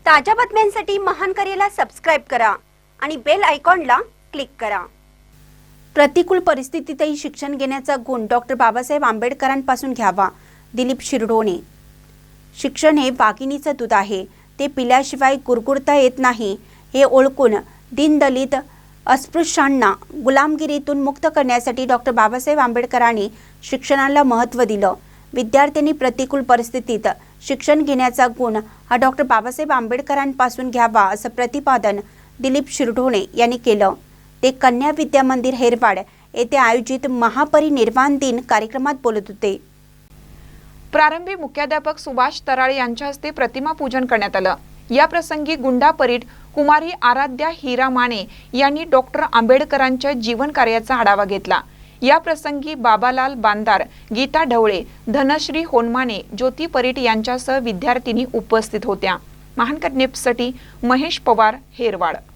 ताज्या बातम्यांसाठी महान करेला सबस्क्राइब करा आणि बेल आयकॉनला क्लिक करा। प्रतिकूल परिस्थितीतही शिक्षण घेण्याचा गुण डॉक्टर बाबासाहेब आंबेडकरांपासून घ्यावा। दिलीप शिरडोणे। शिक्षण हे वाघिणीचं दूध आहे, ते पिल्याशिवाय गुरगुरता येत नाही हे ओळखून दीनदलित अस्पृश्यांना गुलामगिरीतून मुक्त करण्यासाठी डॉक्टर बाबासाहेब आंबेडकरांनी शिक्षणाला महत्त्व दिलं। विद्यार्थ्यांनी प्रतिकूल परिस्थितीत शिक्षण घेण्याचा गुण हा डॉक्टर बाबासाहेब आंबेडकरांपासून घ्यावा असं प्रतिपादन दिलीप शिरडोणे यांनी केलं। ते कन्या विद्या मंदिर हेरवाड येथे आयोजित महापरिनिर्वाण दिन कार्यक्रमात बोलत होते। प्रारंभी मुख्याध्यापक सुभाष तराळे यांच्या हस्ते प्रतिमा पूजन करण्यात आलं। या प्रसंगी गुंडा परीट कुमारी आराध्या हिरा माने यांनी डॉक्टर आंबेडकरांच्या जीवन कार्याचा आढावा घेतला। या प्रसंगी बाबालाल बांदार, गीता ढवळे, धनश्री होनमाने, ज्योती परीट यांच्यासह विद्यार्थिनी उपस्थित होत्या। महानकर न्यूजसाठी महेश पवार, हेरवाड।